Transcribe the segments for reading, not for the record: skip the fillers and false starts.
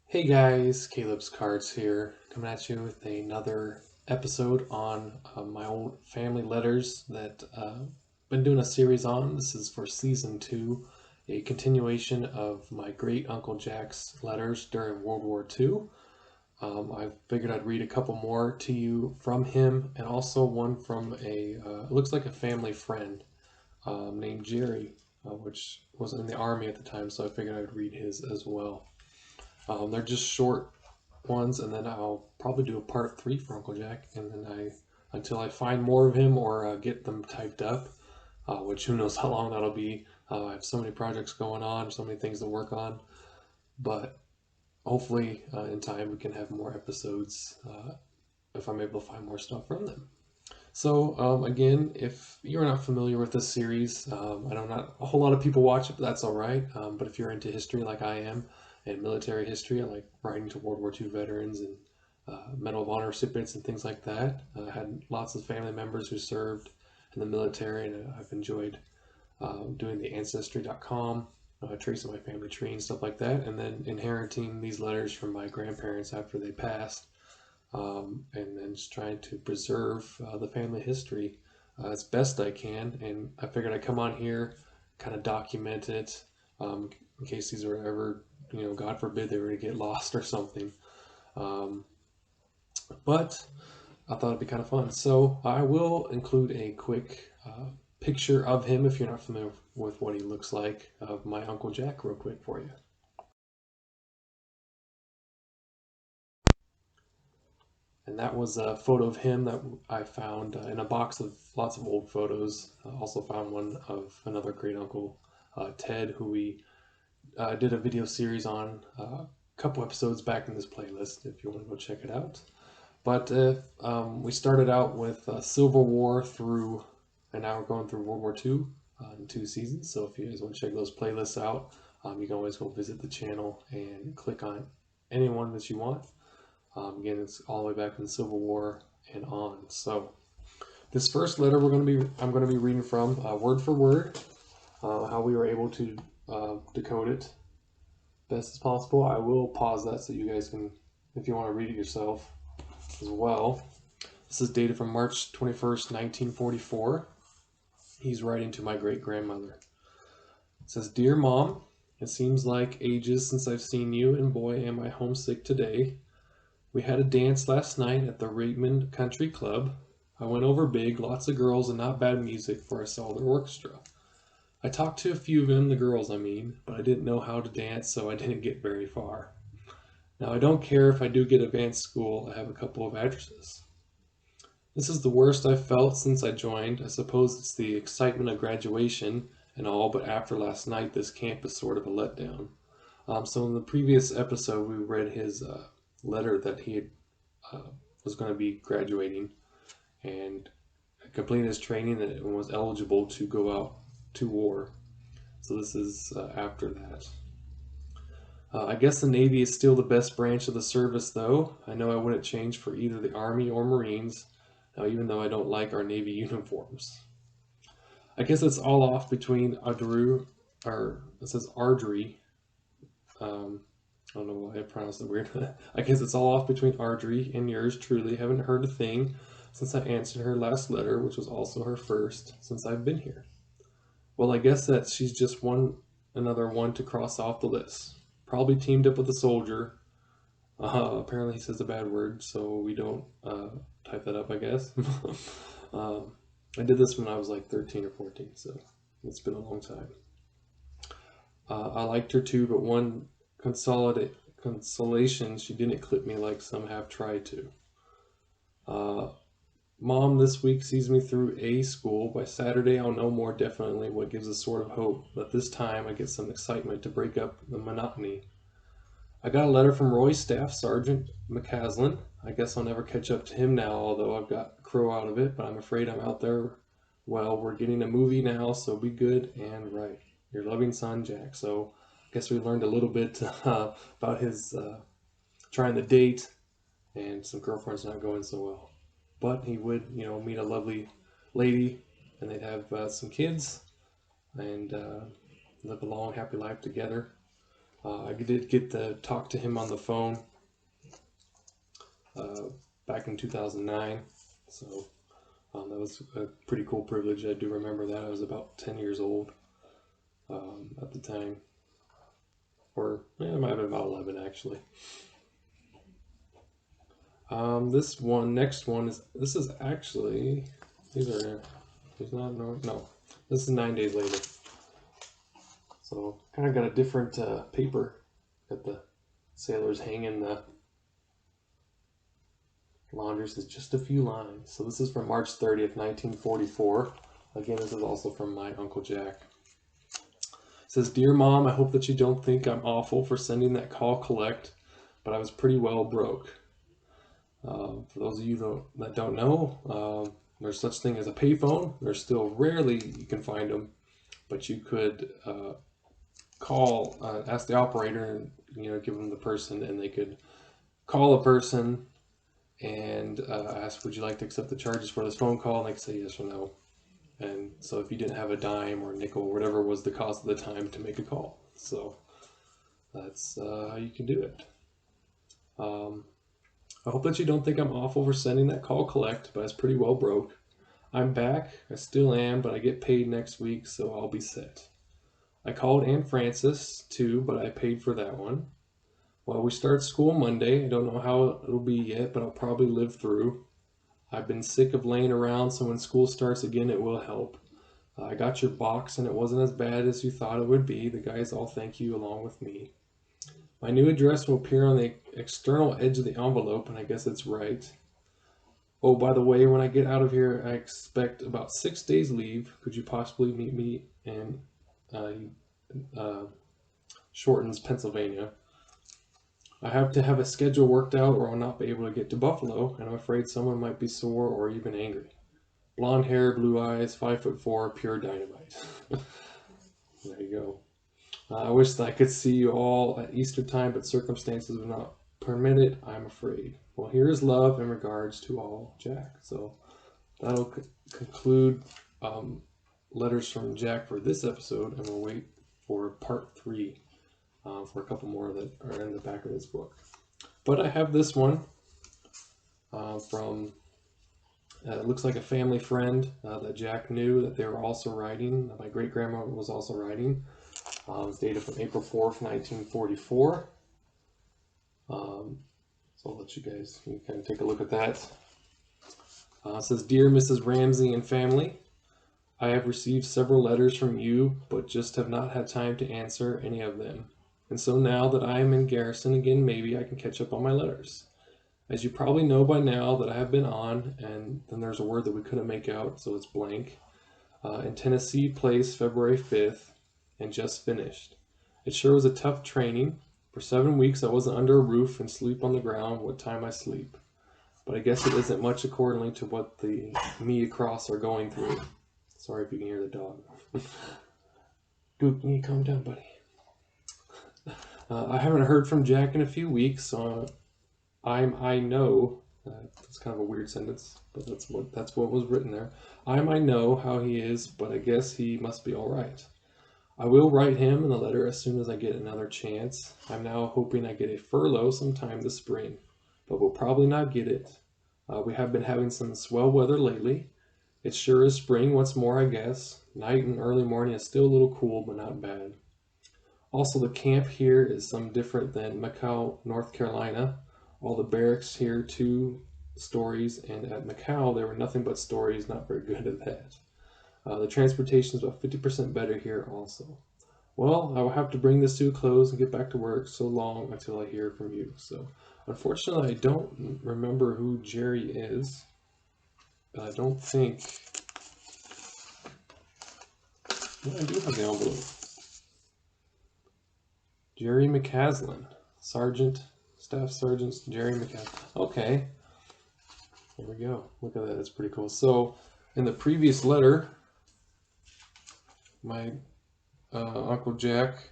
Hey guys, Caleb's Cards here, coming at you with another episode on my old family letters that been doing a series on. This is for season 2, a continuation of my great Uncle Jack's letters during World War II. I figured I'd read a couple more to you from him, and also one from it looks like a family friend named Jerry, which was in the army at the time, so I figured I'd read his as well. They're just short ones, and then I'll probably do a part 3 for Uncle Jack, and then until I find more of him or get them typed up, which who knows how long that'll be. I have so many projects going on, so many things to work on, but hopefully in time we can have more episodes if I'm able to find more stuff from them. So again, if you're not familiar with this series, I know not a whole lot of people watch it, but that's all right. But if you're into history like I am, and military history, I like writing to World War II veterans and Medal of Honor recipients and things like that. I had lots of family members who served in the military, and I've enjoyed doing the Ancestry.com, tracing my family tree and stuff like that, and then inheriting these letters from my grandparents after they passed, and then just trying to preserve the family history as best I can. And I figured I'd come on here, kind of document it, in case these were ever, God forbid they were to get lost or something. Um, but I thought it'd be kind of fun. So I will include a quick picture of him, if you're not familiar with what he looks like, of my Uncle Jack, real quick for you. And that was a photo of him that I found in a box of lots of old photos. I also found one of another great uncle, Ted, who we did a video series on a couple episodes back in this playlist if you want to go check it out. But we started out with Civil War through, and now we're going through World War II in 2 seasons. So if you guys want to check those playlists out, you can always go visit the channel and click on any one that you want. Again, it's all the way back in the Civil War and on. So this first letter I'm going to be reading from word for word, how we were able to decode it best as possible. I will pause that so you guys can, if you want to read it yourself as well. This is dated from March 21st, 1944. He's writing to my great grandmother. It says, "Dear Mom, it seems like ages since I've seen you, and boy, am I homesick today. We had a dance last night at the Raymond Country Club. I went over big, lots of girls and not bad music, for I saw their orchestra. I talked to a few of them, the girls I mean, but I didn't know how to dance, so I didn't get very far. Now I don't care if I do get advanced school, I have a couple of addresses. This is the worst I've felt since I joined. I suppose it's the excitement of graduation and all, but after last night, this camp is sort of a letdown." So in the previous episode, we read his letter that he had, was going to be graduating and completed his training and was eligible to go out to war. So this is after that. I guess the Navy is still the best branch of the service, though. I know I wouldn't change for either the Army or Marines, even though I don't like our Navy uniforms. I guess it's all off between Ardru, or it says Ardry. I don't know why I pronounced it weird. I guess it's all off between Ardry and yours truly. Haven't heard a thing since I answered her last letter, which was also her first since I've been here. Well, I guess that she's just another one to cross off the list. Probably teamed up with a soldier. Apparently he says a bad word, so we don't type that up, I guess. I did this when I was like 13 or 14, so it's been a long time. I liked her too, but one consolation, she didn't clip me like some have tried to. Mom this week sees me through A school. By Saturday, I'll know more definitely, what gives a sort of hope, but this time I get some excitement to break up the monotony. I got a letter from Roy's Staff Sergeant McCaslin. I guess I'll never catch up to him now, although I've got Crow out of it, but I'm afraid I'm out there. Well, we're getting a movie now, so be good and right. Your loving son, Jack. So I guess we learned a little bit about his trying to date and some girlfriends not going so well. But he would, meet a lovely lady, and they'd have some kids and live a long, happy life together. I did get to talk to him on the phone back in 2009, so that was a pretty cool privilege. I do remember that. I was about 10 years old at the time, or yeah, it might have been about 11 actually. This one, next one this is actually, these are, there's not, no, this is 9 days later. So kind of got a different paper. Got the sailors hanging the laundry, says just a few lines. So this is from March 30th, 1944. Again, this is also from my Uncle Jack. It says, Dear Mom, I hope that you don't think I'm awful for sending that call collect, but I was pretty well broke. For those of you that don't know, there's such thing as a payphone. There's still rarely you can find them, but you could call, ask the operator, and give them the person, and they could call a person and ask, would you like to accept the charges for this phone call? And they could say yes or no. And so if you didn't have a dime or a nickel or whatever was the cost of the time to make a call, so that's how you can do it. I hope that you don't think I'm awful for sending that call collect, but I was pretty well broke. I'm back, I still am, but I get paid next week, so I'll be set. I called Aunt Frances too, but I paid for that one. Well, we start school Monday. I don't know how it'll be yet, but I'll probably live through. I've been sick of laying around, so when school starts again, it will help. I got your box, and it wasn't as bad as you thought it would be. The guys all thank you along with me. My new address will appear on the external edge of the envelope, and I guess it's right. Oh, by the way, when I get out of here, I expect about 6 days leave. Could you possibly meet me in Shortens, Pennsylvania? I have to have a schedule worked out or I'll not be able to get to Buffalo, and I'm afraid someone might be sore or even angry. Blonde hair, blue eyes, 5'4", pure dynamite. There you go. I wish that I could see you all at Easter time, but circumstances would not permit it, I'm afraid. Well, here is love and regards to all, Jack. So that'll conclude letters from Jack for this episode, and we'll wait for part 3 for a couple more that are in the back of this book. But I have this one from, it looks like a family friend that Jack knew that they were also writing. My great-grandma was also writing. It's dated from April 4th, 1944. So I'll let you guys kind of take a look at that. It says, Dear Mrs. Ramsey and family, I have received several letters from you, but just have not had time to answer any of them. And so now that I am in Garrison again, maybe I can catch up on my letters. As you probably know by now that I have been on, and then there's a word that we couldn't make out, so it's blank, in Tennessee Place, February 5th, and just finished. It sure was a tough training. For 7 weeks I wasn't under a roof and sleep on the ground what time I sleep. But I guess it isn't much accordingly to what the me across are going through. Sorry if you can hear the dog. Duke, you need to calm down, buddy. I haven't heard from Jack in a few weeks, so I know, that's kind of a weird sentence, but that's what was written there. I know how he is, but I guess he must be all right. I will write him in the letter as soon as I get another chance. I'm now hoping I get a furlough sometime this spring, but we'll probably not get it. We have been having some swell weather lately. It sure is spring once more, I guess. Night and early morning is still a little cool, but not bad. Also, the camp here is some different than Macau, North Carolina. All the barracks here 2 stories, and at Macau there were nothing but stories, not very good at that. The transportation is about 50% better here also. Well, I will have to bring this to a close and get back to work. So long until I hear from you. So, unfortunately, I don't remember who Jerry is. But I don't think... Yeah, I do have the envelope. Jerry McCaslin. Staff Sergeant Jerry McCaslin. Okay. There we go. Look at that. That's pretty cool. So, in the previous letter, my Uncle Jack,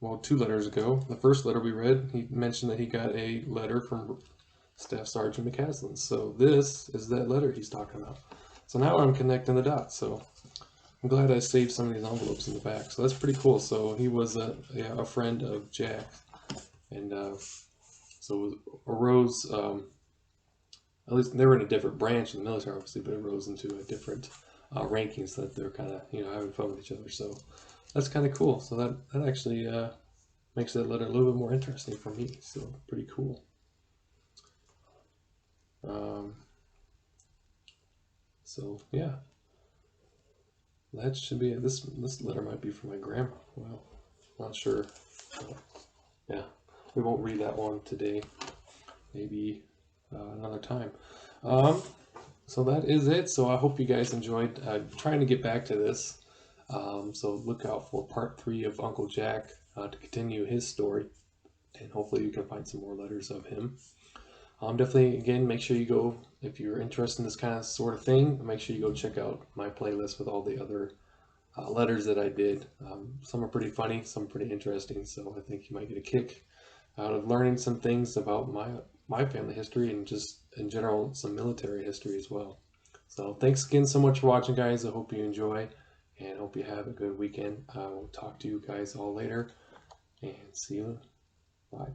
well, 2 letters ago, the first letter we read, he mentioned that he got a letter from Staff Sergeant McCaslin. So this is that letter he's talking about. So now I'm connecting the dots. So I'm glad I saved some of these envelopes in the back. So that's pretty cool. So he was a friend of Jack, and so it arose. At least they were in a different branch of the military, obviously, but it rose into a different rankings that they're kind of having fun with each other. So that's kind of cool. So that actually makes that letter a little bit more interesting for me. So pretty cool. So yeah, that should be it. This letter might be from my grandma. Well, not sure. Yeah, we won't read that one today. Maybe another time. Um, so that is it. So I hope you guys enjoyed trying to get back to this. So look out for part 3 of Uncle Jack to continue his story, and hopefully you can find some more letters of him. Definitely, again, make sure you go, if you're interested in this kind of sort of thing, make sure you go check out my playlist with all the other letters that I did. Some are pretty funny, some pretty interesting, so I think you might get a kick out of learning some things about my family history and just in general some military history as well. So thanks again so much for watching, guys. I hope you enjoy and hope you have a good weekend. I will talk to you guys all later and see you. Bye.